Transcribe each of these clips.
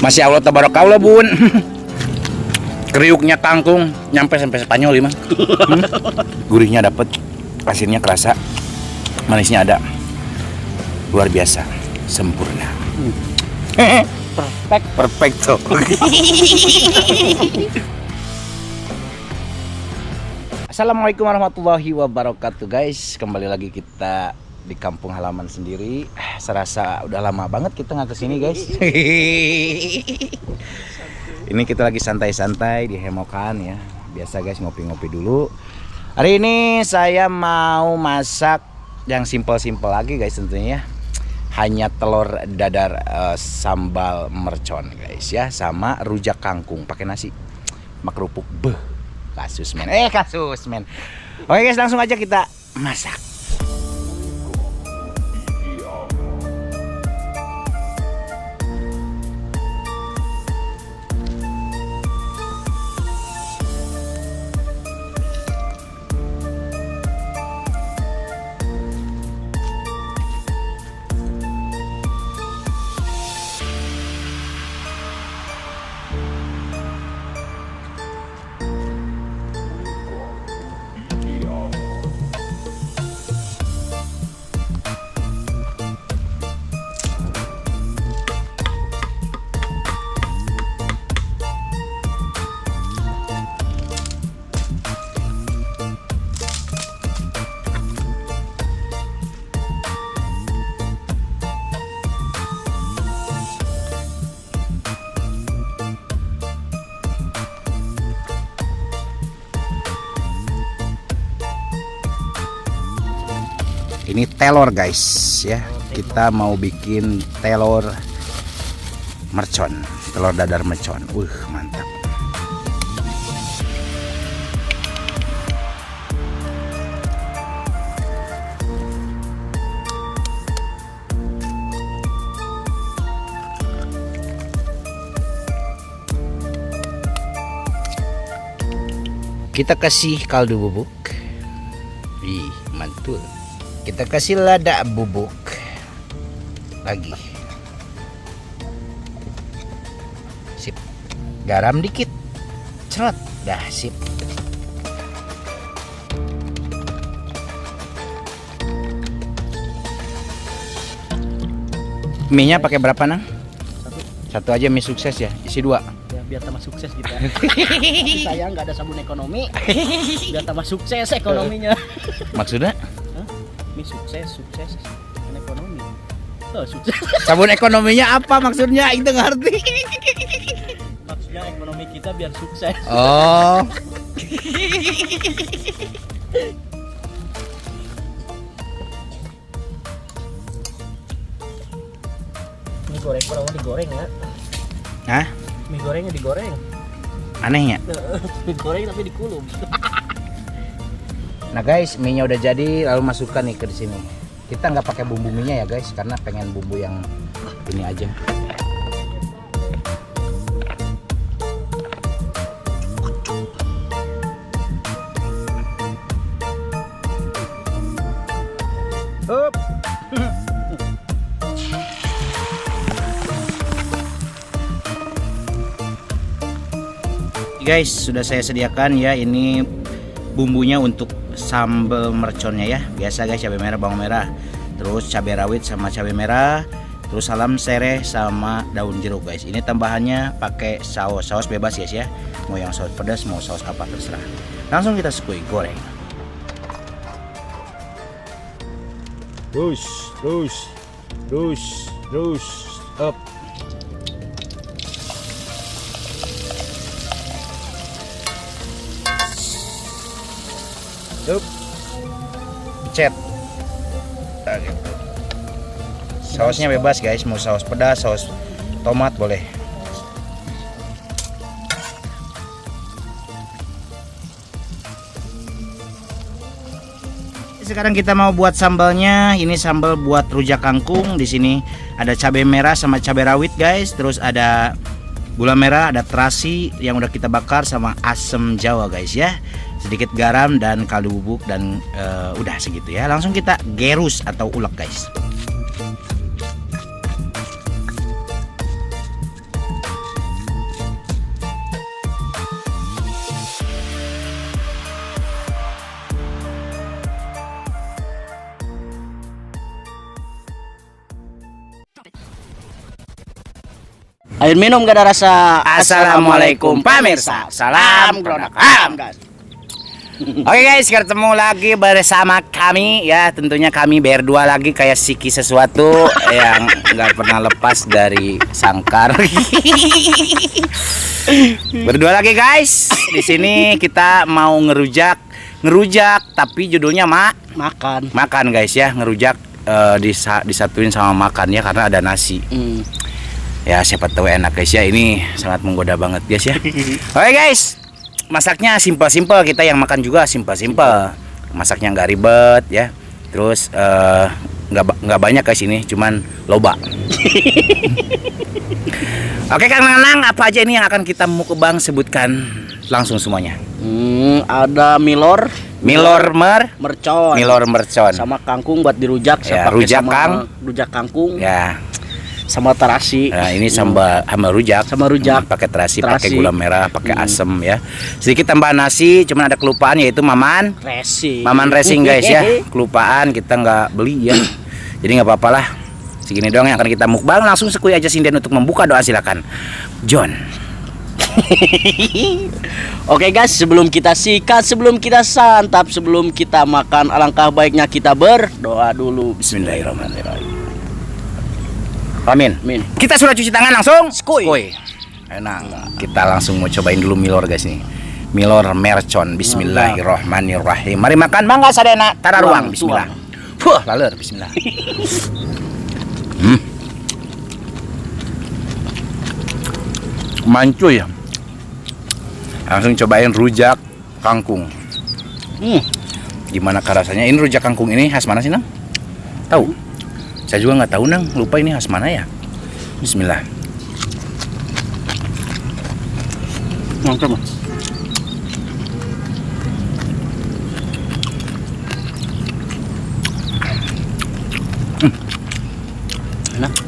Masya Allah tabarakallah bun. Kriuknya kangkung nyampe sampai Spanyol mah. Gurihnya dapet, asinnya kerasa, manisnya ada. Luar biasa, sempurna. Perfecto. Assalamualaikum warahmatullahi wabarakatuh guys. Kembali lagi kita di kampung halaman sendiri. Serasa udah lama banget kita nggak kesini guys. Ini kita lagi santai-santai di Hemokan ya. Biasa guys, ngopi-ngopi dulu. Hari ini saya mau masak yang simpel-simpel lagi guys tentunya. Hanya telur dadar sambal mercon guys ya, sama rujak kangkung pakai nasi sama kerupuk. Beh, kasus men. Oke guys, langsung aja kita masak. Ini telur guys ya. Kita mau bikin telur mercon, telur dadar mercon. Mantap. Kita kasih kaldu bubuk. Mantul. Kita kasih lada bubuk lagi. Sip. Garam dikit. Cerot. Dah sip. Mie-nya pakai berapa nang? Satu aja mie sukses ya. Isi 2. Ya, biar tambah sukses kita. Saya nggak ada sabun ekonomi. Biar tambah sukses ekonominya. Maksudnya? Mie sukses kan ekonomi. Sukses. Sabun ekonominya apa maksudnya? Itu ngerti. Maksudnya ekonomi kita biar sukses. Oh. Mie goreng kalau digoreng ya. Hah? Mie gorengnya digoreng. Anehnya. Mie goreng tapi dikulum. Nah guys, mie-nya udah jadi, lalu masukkan nih ke sini. Kita nggak pakai bumbu mie-nya ya guys, karena pengen bumbu yang ini aja. Up. Guys, sudah saya sediakan ya ini bumbunya untuk sambal merconnya ya. Biasa guys, cabai merah, bawang merah, terus cabai rawit sama cabai merah, terus salam sereh sama daun jeruk guys. Ini tambahannya pakai saus bebas guys ya. Mau yang saus pedas, mau saus apa terserah. Langsung kita sekui goreng. Terus up. Cet. Nah, gitu. Sausnya bebas guys, mau saus pedas, saus tomat boleh. Sekarang kita mau buat sambalnya. Ini sambal buat rujak kangkung. Di sini ada cabai merah sama cabai rawit guys. Terus ada gula merah, ada terasi yang udah kita bakar sama asam jawa guys ya. sedikit garam dan kaldu bubuk dan udah segitu ya. Langsung kita gerus atau ulek guys. Air minum gak ada rasa. Assalamualaikum pemirsa. Salam Gronakam. Oke guys, ketemu lagi bersama kami ya. Tentunya kami berdua lagi kayak Siki sesuatu yang nggak pernah lepas dari sangkar. Berdua lagi guys. Di sini kita mau ngerujak tapi judulnya makan guys ya. Ngerujak disatuin sama makan ya karena ada nasi. Ya siapa tahu enak guys ya, ini sangat menggoda banget guys ya. Oke guys, masaknya simpel-simpel, kita yang makan juga simpel-simpel. Masaknya nggak ribet ya. Terus nggak banyak guys ini, cuman loba. Oke Kang Nanang, apa aja ini yang akan kita mukbang, sebutkan langsung semuanya. Ada mercon sama kangkung buat dirujak ya, rujak kangkung ya, sama terasi. Nah, ini sama rujak. Pakai terasi, pakai gula merah, pakai asem ya. Sedikit tambahan nasi, cuman ada kelupaan yaitu Maman Racing guys ya. Kelupaan kita nggak beli ya. Jadi nggak apa-apa lah. Segini doang yang akan kita mukbang. Langsung sekui aja sinden untuk membuka doa, silakan. John. Oke guys, sebelum kita sikat, sebelum kita santap, sebelum kita makan, alangkah baiknya kita berdoa dulu. Bismillahirrahmanirrahim. Amin. Kita sudah cuci tangan, langsung Skuy. Enak. Kita langsung mau cobain dulu milor guys nih. Milor mercon. Bismillahirrahmanirrahim. Mari makan, mangga sadena tara ruang. Bismillah. Laler bismillah. Mancuy. Langsung cobain rujak kangkung. Gimana rasanya? Ini rujak kangkung ini khas mana sih, Nang? Tahu? Saya juga nggak tahu, Nang. Lupa ini khas mana ya. Bismillah.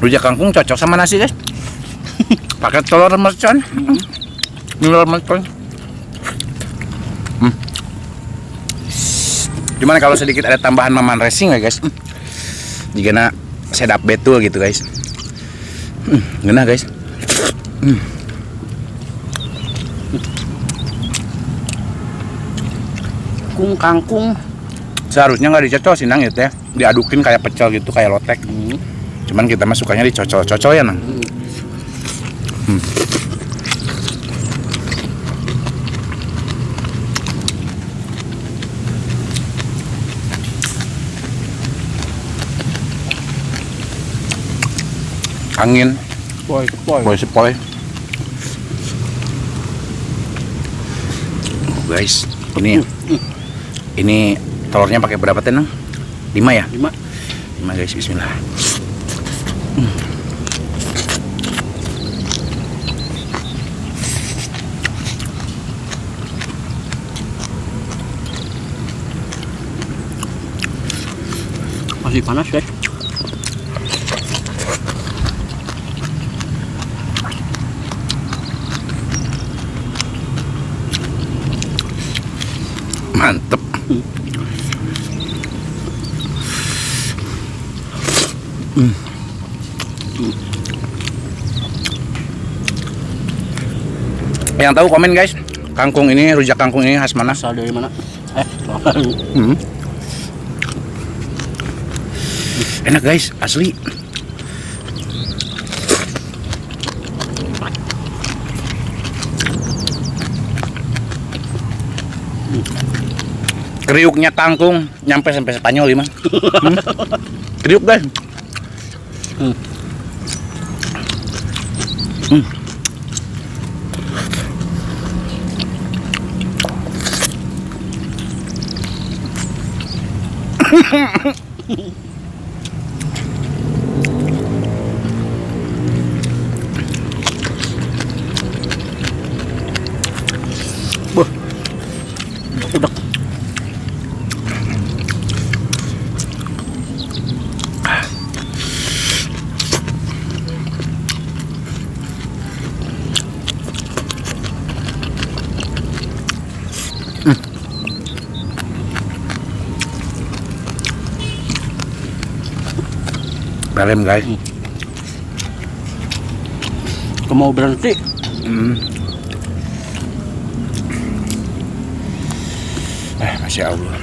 Rujak kangkung cocok sama nasi guys. Pakai telur mercon. Telur mercon. Gimana kalau sedikit ada tambahan Maman Racing ya guys? Jika sedap betul gitu guys. Ngena guys. Kangkung Seharusnya nggak dicocol sih Nang gitu ya. Diadukin kayak pecel gitu, kayak lotek. Cuman kita mah sukanya dicocol-cocol ya Nang. Angin boy sepoi. Guys, ini telurnya pakai berapa tenang? 5 ya? 5 guys, bismillah. masih panas guys. Mantep. Yang tahu komen guys. Kangkung ini, rujak kangkung ini khas mana? Asal dari mana? Enak guys, asli. Kriuknya kangkung nyampe sampai Spanyol mah. Kriuk guys. Pelem guys. Kau mau berhenti? Masya Allah.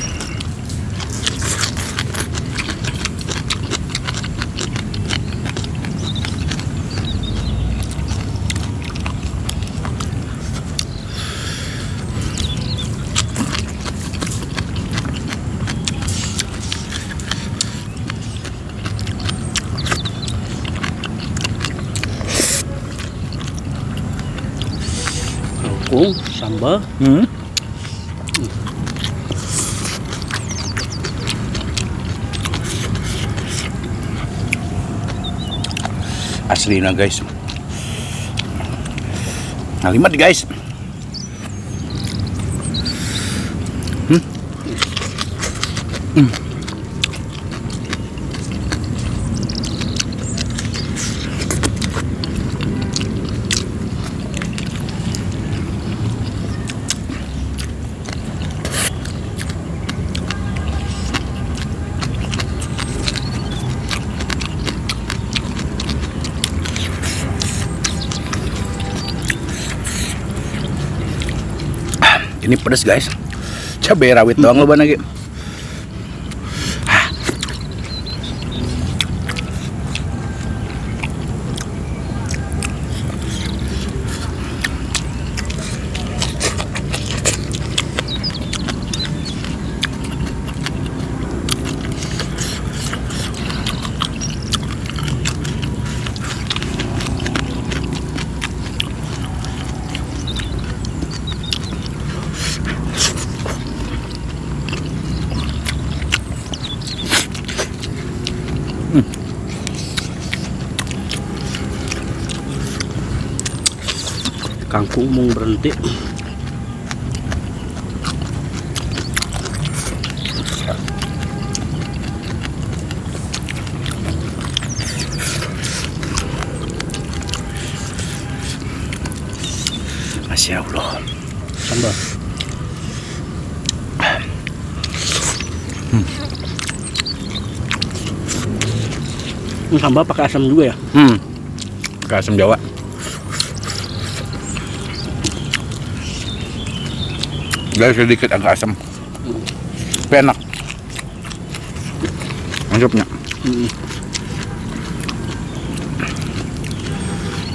Kangkung, sambal. Asli na guys. Ngalimat guys. Ini pedas guys. Cabai rawit doang lo lagi. Kangkung mau berhenti. Masya Allah. Sambal. Sambal pakai asam juga ya? Pakai asam Jawa. Guys, sedikit agak asam. Tapi enak. Mantapnya.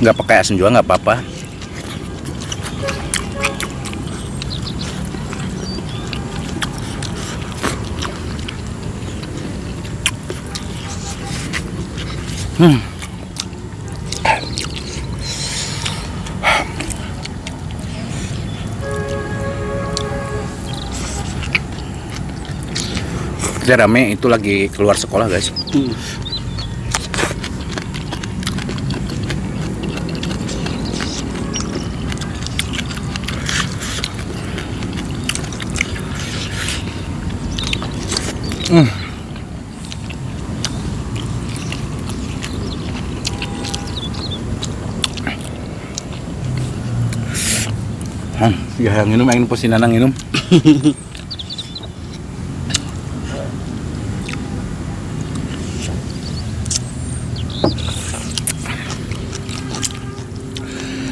Nggak pakai asam juga nggak apa-apa. Kita rame itu lagi keluar sekolah guys. Ya yang minum, yang posin nanang minum.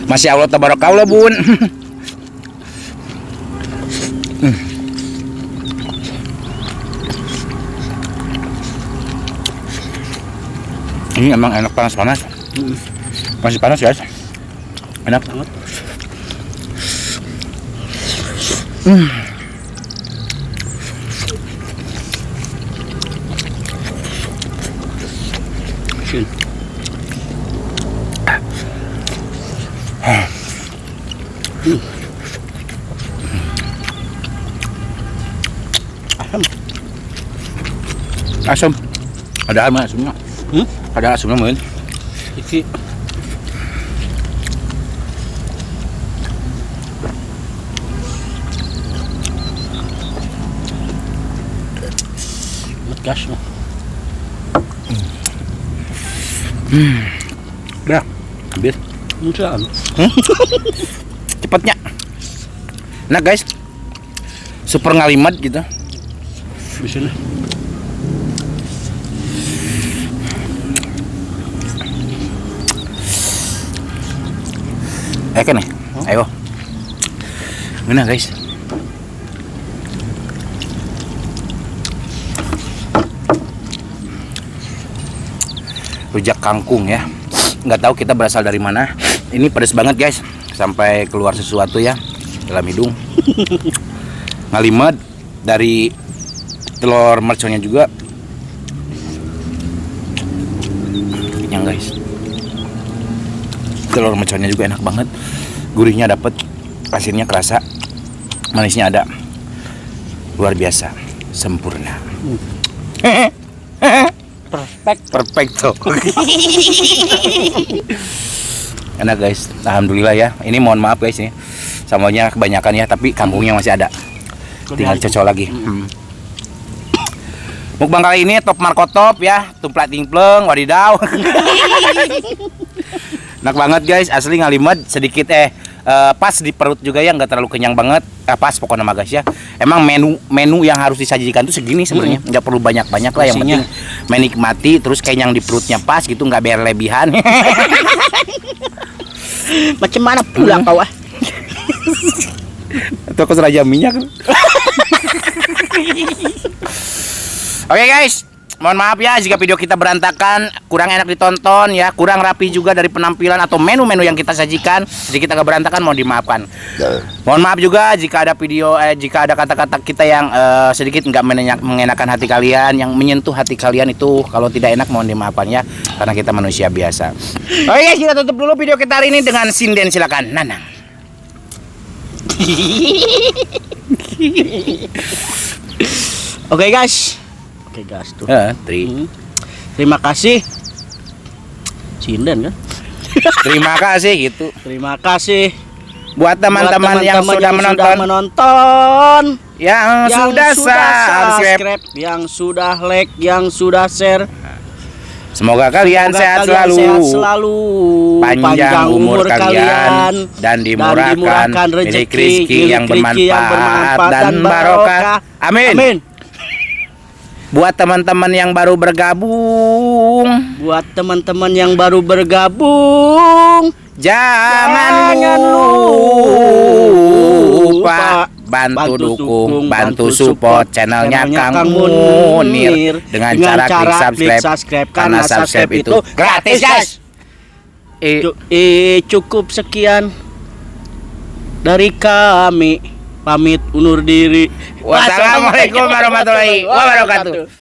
Masya Allah tabarakallah bun. Ini emang enak panas-panas. Masih panas guys. Enak banget. Asam. Ada asamnya. Ada asamnya mungkin. Iki. Gas no. Udah, habis. Enggak. Cepatnya. Nah guys, super ngalimat gitu. Di sini. Kan nih. Ayo. Mana guys? Rujak kangkung ya. Nggak tahu kita berasal dari mana. Ini pedas banget guys. Sampai keluar sesuatu ya dalam hidung. Ngalimet dari telur merconnya juga. Kenyang guys. Telur merconnya juga enak banget. Gurihnya dapet, asinnya kerasa, manisnya ada. Luar biasa, sempurna. Perfecto. Enak guys, alhamdulillah ya. Ini mohon maaf guys nih, sambalnya kebanyakan ya, tapi kangkungnya masih ada. Tinggal cocok lagi. Mukbang kali ini top markotop ya, tumplak tingpleng, wadidaw. Enak banget guys, asli ngalimet sedikit pas di perut juga ya, nggak terlalu kenyang banget. Pas pokoknya mah guys ya. Emang menu yang harus disajikan tuh segini sebenarnya, nggak perlu banyak-banyak lah, yang penting menikmati terus kenyang di perutnya pas gitu, nggak berlebihan. Macam mana pula kau ah? Atau keseraja minyak. Oke guys, mohon maaf ya jika video kita berantakan, kurang enak ditonton ya, kurang rapi juga dari penampilan atau menu-menu yang kita sajikan. Sedikit agak berantakan, mohon dimaafkan. Mohon maaf juga jika ada video, jika ada kata-kata kita yang sedikit nggak mengenakan hati kalian, yang menyentuh hati kalian itu kalau tidak enak mohon dimaafkan ya, karena kita manusia biasa. Oke guys, kita tutup dulu video kita hari ini dengan sinden, silakan Nanang. Oke guys tuh. Terima kasih. Sinden kan? Terima kasih gitu. Terima kasih buat teman-teman yang sudah menonton, yang sudah subscribe, yang sudah like, yang sudah share. Semoga kalian sehat selalu, panjang umur kalian, dan dimurahkan rezeki yang bermanfaat dan barokah. Amin. Buat teman-teman yang baru bergabung, jangan lupa bantu dukung, bantu support channelnya Kang Munir dengan cara klik subscribe, karena subscribe itu gratis guys. Cukup sekian dari kami, pamit undur diri. Wassalamualaikum warahmatullahi wabarakatuh.